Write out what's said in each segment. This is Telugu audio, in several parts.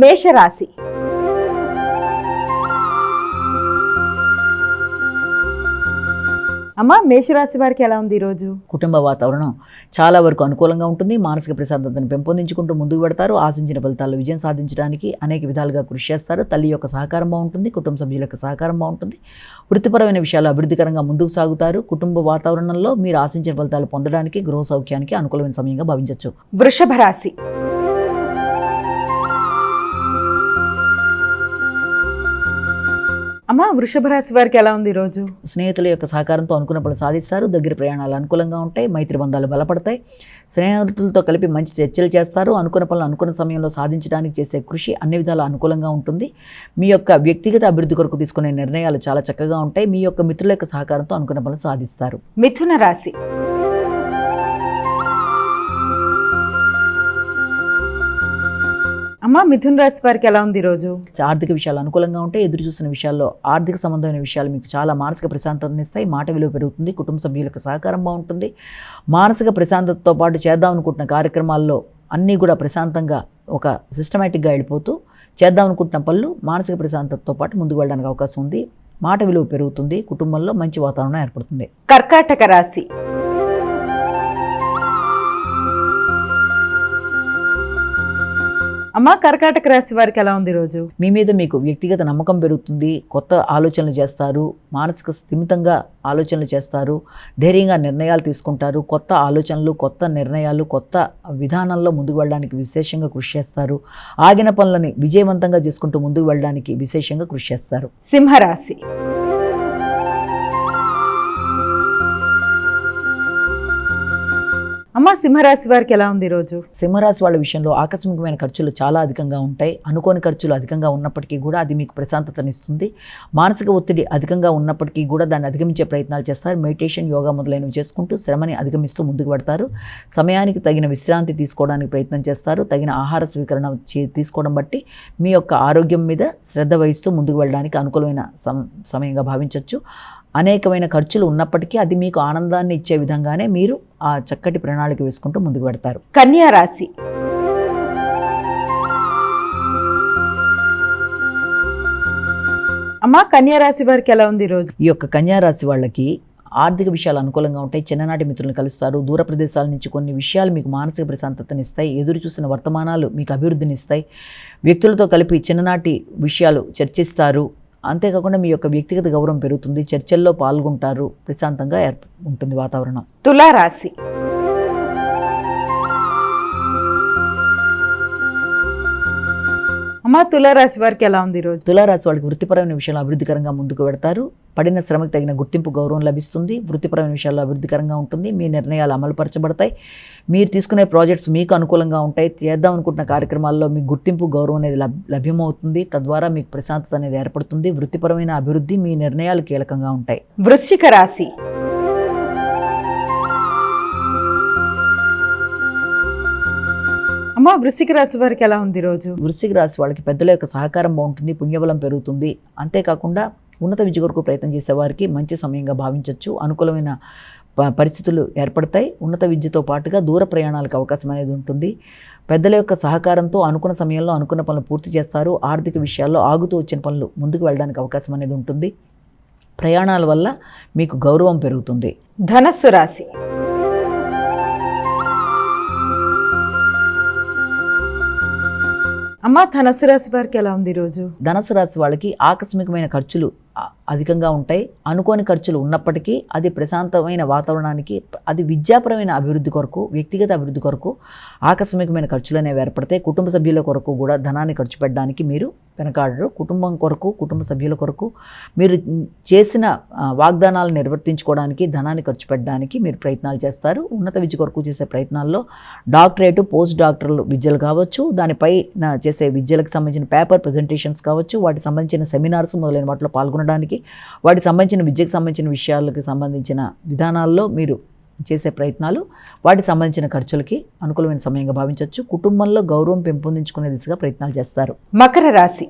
మేషరాశి. అమ్మ, మేషరాశి వారికి ఎలా ఉంది ఈరోజు? కుటుంబ వాతావరణం చాలా వరకు అనుకూలంగా ఉంటుంది. మానసిక ప్రశాంతతను పెంపొందించుకుంటూ ముందుకు పెడతారు. ఆశించిన ఫలితాల్లో విజయం సాధించడానికి అనేక విధాలుగా కృషి చేస్తారు. తల్లి యొక్క సహకారం బాగుంటుంది, కుటుంబ సభ్యుల యొక్క సహకారం బాగుంటుంది. వృత్తిపరమైన విషయాలు అభివృద్ధికరంగా ముందుకు సాగుతారు. కుటుంబ వాతావరణంలో మీరు ఆశించిన ఫలితాలు పొందడానికి, గృహ సౌఖ్యానికి అనుకూలమైన సమయంగా భావించవచ్చు. వృషభ రాశి. అమ్మ, వృషభ రాశి వారికి ఎలా ఉంది ఈరోజు? స్నేహితుల యొక్క సహకారంతో అనుకున్న పనులు సాధిస్తారు. దగ్గర ప్రయాణాలు అనుకూలంగా ఉంటాయి. మైత్రి బంధాలు బలపడతాయి. స్నేహితులతో కలిపి మంచి చర్చలు చేస్తారు. అనుకున్న పనులు అనుకున్న సమయంలో సాధించడానికి చేసే కృషి అన్ని విధాలు అనుకూలంగా ఉంటుంది. మీ యొక్క వ్యక్తిగత అభివృద్ధి కొరకు తీసుకునే నిర్ణయాలు చాలా చక్కగా ఉంటాయి. మీ యొక్క మిత్రుల యొక్క సహకారంతో అనుకున్న పనులు సాధిస్తారు. మిథున రాశి. అమ్మ, మిథున రాశి వారికి ఎలా ఉంది ఈరోజు? ఆర్థిక విషయాలు అనుకూలంగా ఉంటాయి. ఎదురు చూస్తున్న విషయాల్లో ఆర్థిక సంబంధమైన విషయాలు మీకు చాలా మానసిక ప్రశాంతతను ఇస్తాయి. మాట విలువ పెరుగుతుంది. కుటుంబ సభ్యులకు సహకారం బాగుంటుంది. మానసిక ప్రశాంతతతో పాటు చేద్దాం అనుకుంటున్న కార్యక్రమాల్లో అన్నీ కూడా ప్రశాంతంగా ఒక సిస్టమేటిక్గా వెళ్ళిపోతూ చేద్దాం అనుకుంటున్న పనులు మానసిక ప్రశాంతతతో పాటు ముందుకు వెళ్ళడానికి అవకాశం ఉంది. మాట విలువ పెరుగుతుంది. కుటుంబంలో మంచి వాతావరణం ఏర్పడుతుంది. కర్కాటక రాశి. అమ్మ, కర్కాటక రాశి వారికి ఎలా ఉంది ఈరోజు? మీ మీద మీకు వ్యక్తిగత నమ్మకం పెరుగుతుంది. కొత్త ఆలోచనలు చేస్తారు. మానసిక స్థిమితంగా ఆలోచనలు చేస్తారు. ధైర్యంగా నిర్ణయాలు తీసుకుంటారు. కొత్త ఆలోచనలు, కొత్త నిర్ణయాలు, కొత్త విధానంలో ముందుకు వెళ్ళడానికి విశేషంగా కృషి చేస్తారు. ఆగిన పనులని విజయవంతంగా చేసుకుంటూ ముందుకు వెళ్ళడానికి విశేషంగా కృషి చేస్తారు. సింహరాశి. అమ్మ, సింహరాశి వారికి ఎలా ఉంది ఈరోజు? సింహరాశి వాళ్ళ విషయంలో ఆకస్మికమైన ఖర్చులు చాలా అధికంగా ఉంటాయి. అనుకోని ఖర్చులు అధికంగా ఉన్నప్పటికీ కూడా అది మీకు ప్రశాంతతనిస్తుంది. మానసిక ఒత్తిడి అధికంగా ఉన్నప్పటికీ కూడా దాన్ని అధిగమించే ప్రయత్నాలు చేస్తారు. మెడిటేషన్, యోగా మొదలైనవి చేసుకుంటూ శ్రమని అధిగమిస్తూ ముందుకు పడతారు. సమయానికి తగిన విశ్రాంతి తీసుకోవడానికి ప్రయత్నం చేస్తారు. తగిన ఆహార స్వీకరణ తీసుకోవడం బట్టి మీ యొక్క ఆరోగ్యం మీద శ్రద్ధ వహిస్తూ ముందుకు వెళ్ళడానికి అనుకూలమైన సమయంగా భావించవచ్చు. అనేకమైన ఖర్చులు ఉన్నప్పటికీ అది మీకు ఆనందాన్ని ఇచ్చే విధంగానే మీరు ఆ చక్కటి ప్రణాళిక వేసుకుంటూ ముందుకు పెడతారు. కన్యా రాశి. అమ్మ, కన్యా రాశి వారికి ఎలా ఉంది ఈరోజు? ఈ యొక్క కన్యా రాశి వాళ్ళకి ఆర్థిక విషయాలు అనుకూలంగా ఉంటాయి. చిన్ననాటి మిత్రులను కలుస్తారు. దూర ప్రదేశాల నుంచి కొన్ని విషయాలు మీకు మానసిక ప్రశాంతతని ఇస్తాయి. ఎదురు చూసిన వర్తమానాలు మీకు అభివృద్ధిని ఇస్తాయి. వ్యక్తులతో కలిపి చిన్ననాటి విషయాలు చర్చిస్తారు. అంతేకాకుండా మీ యొక్క వ్యక్తిగత గౌరవం పెరుగుతుంది. చర్చల్లో పాల్గొంటారు. ప్రశాంతంగా ఉంటుంది వాతావరణం. తులారాశి. అమ్మ, తులారాశి వారికి ఎలా ఉంది ఈరోజు? తులారాశి వాళ్ళకి వృత్తిపరమైన విషయాలు అభివృద్ధికరంగా ముందుకు పెడతారు. పడిన శ్రమకు తగిన గుర్తింపు, గౌరవం లభిస్తుంది. వృత్తిపరమైన విషయాల్లో అభివృద్ధికరంగా ఉంటుంది. మీ నిర్ణయాలు అమలుపరచబడతాయి. మీరు తీసుకునే ప్రాజెక్ట్స్ మీకు అనుకూలంగా ఉంటాయి. చేద్దాం అనుకుంటున్న కార్యక్రమాల్లో మీకు గుర్తింపు, గౌరవం అనేది లభ్యమవుతుంది. తద్వారా మీకు ప్రశాంతత అనేది ఏర్పడుతుంది. వృత్తిపరమైన అభివృద్ధి, మీ నిర్ణయాలు కీలకంగా ఉంటాయి. వృశ్చిక రాశి. అమ్మ, వృశ్చిక రాశి వారికి ఎలా ఉంది ఈరోజు? వృశ్చిక రాశి వాళ్ళకి పెద్దల యొక్క సహకారం బాగుంటుంది. పుణ్యబలం పెరుగుతుంది. అంతేకాకుండా ఉన్నత విద్య కొరకు ప్రయత్నం చేసే వారికి మంచి సమయంగా భావించవచ్చు. అనుకూలమైన పరిస్థితులు ఏర్పడతాయి. ఉన్నత విద్యతో పాటుగా దూర ప్రయాణాలకు అవకాశం అనేది ఉంటుంది. పెద్దల యొక్క సహకారంతో అనుకున్న సమయంలో అనుకున్న పనులు పూర్తి చేస్తారు. ఆర్థిక విషయాల్లో ఆగుతూ వచ్చిన పనులు ముందుకు వెళ్ళడానికి అవకాశం అనేది ఉంటుంది. ప్రయాణాల వల్ల మీకు గౌరవం పెరుగుతుంది. ధనస్సు రాశి. అమ్మ, ధనస్సు రాశి వారికి ఎలా ఉంది ఈరోజు? ధనుసు రాశి వాళ్ళకి ఆకస్మికమైన ఖర్చులు అధికంగా ఉంటాయి. అనుకోని ఖర్చులు ఉన్నప్పటికీ అది ప్రశాంతమైన వాతావరణానికి, అది విద్యాపరమైన అభివృద్ధి కొరకు, వ్యక్తిగత అభివృద్ధి కొరకు ఆకస్మికమైన ఖర్చులు అనేవి ఏర్పడతాయి. కుటుంబ సభ్యుల కొరకు కూడా ధనాన్ని ఖర్చు పెట్టడానికి మీరు వెనకాడరు. కుటుంబం కొరకు, కుటుంబ సభ్యుల కొరకు మీరు చేసిన వాగ్దానాలు నిర్వర్తించుకోవడానికి, ధనాన్ని ఖర్చు పెట్టడానికి మీరు ప్రయత్నాలు చేస్తారు. ఉన్నత విద్య కొరకు చేసే ప్రయత్నాల్లో డాక్టరేటు, పోస్ట్ డాక్టరల్ విద్యలు కావచ్చు, దానిపై చేసే విద్యలకు సంబంధించిన పేపర్ ప్రజెంటేషన్స్ కావచ్చు, వాటికి సంబంధించిన సెమినార్స్ మొదలైన వాటిలో పాల్గొనడానికి, వాటికి సంబంధించిన విద్యకు సంబంధించిన విషయాలకు సంబంధించిన విధానాల్లో మీరు చేసే ప్రయత్నాలు, వాటికి సంబంధించిన ఖర్చులకి అనుకూలమైన సమయంగా భావించవచ్చు. కుటుంబంలో గౌరవం పెంపొందించుకునే దిశగా ప్రయత్నాలు చేస్తారు. మకర రాశి.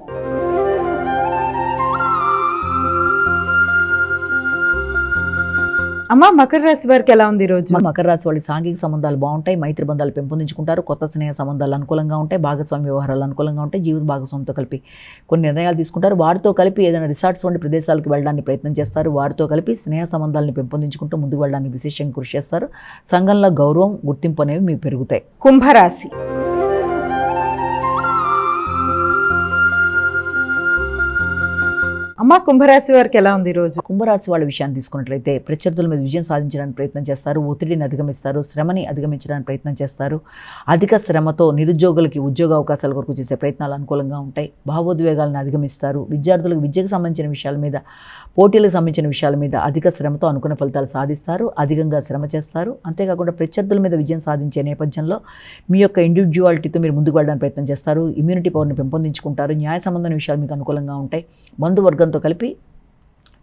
అమ్మ మకర రాశి వారికి ఎలా ఉంది ఈరోజు? మకర రాశి వాళ్ళకి సాంఘిక సంబంధాలు బాగుంటాయి, మైత్రి బంధాలు పెంపొందించుకుంటారు, కొత్త స్నేహ సంబంధాలు అనుకూలంగా ఉంటాయి, భాగస్వామ్య వ్యవహారాలు అనుకూలంగా ఉంటాయి, జీవిత భాగస్వామితో కలిపి కొన్ని నిర్ణయాలు తీసుకుంటారు, వారితో కలిపి ఏదైనా రిసార్ట్స్ వంటి ప్రదేశాలకు వెళ్ళడానికి ప్రయత్నం చేస్తారు, వారితో కలిపి స్నేహ సంబంధాలను పెంపొందించుకుంటూ ముందుకు వెళ్ళడానికి విశేషంగా కృషి చేస్తారు, సంఘంలో గౌరవం గుర్తింపు అనేవి మీకు పెరుగుతాయి. కుంభరాశి. అమ్మ కుంభరాశి వారికి ఎలా ఉంది ఈరోజు? కుంభరాశి వాళ్ళ విషయాన్ని తీసుకున్నట్లయితే ప్రత్యర్థుల మీద విజయం సాధించడానికి ప్రయత్నం చేస్తారు, ఒత్తిడిని అధిగమిస్తారు, శ్రమని అధిగమించడానికి ప్రయత్నం చేస్తారు, అధిక శ్రమతో నిరుద్యోగులకి ఉద్యోగ అవకాశాల కొరకు చేసే ప్రయత్నాలు అనుకూలంగా ఉంటాయి, భావోద్వేగాలను అధిగమిస్తారు, విద్యార్థులకు విద్యకు సంబంధించిన విషయాల మీద, పోటీలకు సంబంధించిన విషయాల మీద అధిక శ్రమతో అనుకున్న ఫలితాలు సాధిస్తారు, అధికంగా శ్రమ చేస్తారు. అంతేకాకుండా ప్రత్యర్థుల మీద విజయం సాధించే నేపథ్యంలో మీ యొక్క ఇండివిజువాలిటీతో మీరు ముందుకు వెళ్ళడానికి ప్రయత్నం చేస్తారు, ఇమ్యూనిటీ పవర్ని పెంపొందించుకుంటారు, న్యాయ సంబంధమైన విషయాలు మీకు అనుకూలంగా ఉంటాయి, బంధువర్గంతో కలిపి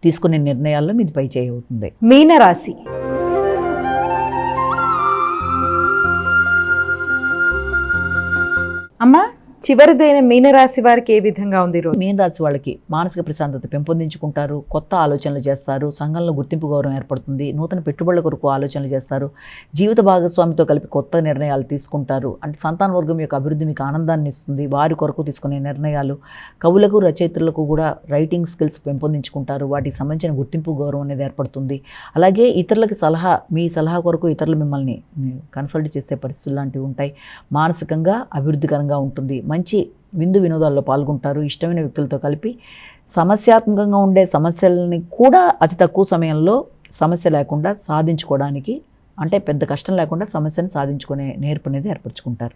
తీసుకునే నిర్ణయాల్లో మీది పై చేయి అవుతుంది. మీనరాశి. అమ్మ చివరిదైన మీనరాశి వారికి ఏ విధంగా ఉంది ఈరోజు? మీన రాశి వాళ్ళకి మానసిక ప్రశాంతత పెంపొందించుకుంటారు, కొత్త ఆలోచనలు చేస్తారు, సంఘంలో గుర్తింపు గౌరవం ఏర్పడుతుంది, నూతన పెట్టుబడుల కొరకు ఆలోచనలు చేస్తారు, జీవిత భాగస్వామితో కలిపి కొత్త నిర్ణయాలు తీసుకుంటారు, అంటే సంతాన వర్గం యొక్క అభివృద్ధి మీకు ఆనందాన్ని ఇస్తుంది, వారి కొరకు తీసుకునే నిర్ణయాలు, కవులకు రచయితలకు కూడా రైటింగ్ స్కిల్స్ పెంపొందించుకుంటారు, వాటికి సంబంధించిన గుర్తింపు గౌరవం అనేది ఏర్పడుతుంది. అలాగే ఇతరులకి మీ సలహా కొరకు ఇతరులు మిమ్మల్ని కన్సల్ట్ చేసే పరిస్థితులు లాంటివి ఉంటాయి, మానసికంగా అభివృద్ధికరంగా ఉంటుంది, మంచి విందు వినోదాల్లో పాల్గొంటారు, ఇష్టమైన వ్యక్తులతో కలిపి సమస్యాత్మకంగా ఉండే సమస్యలని కూడా అతి తక్కువ సమయంలో సమస్య లేకుండా సాధించుకోవడానికి, అంటే పెద్ద కష్టం లేకుండా సమస్యను సాధించుకునే నేర్పు అనేది ఏర్పరచుకుంటారు.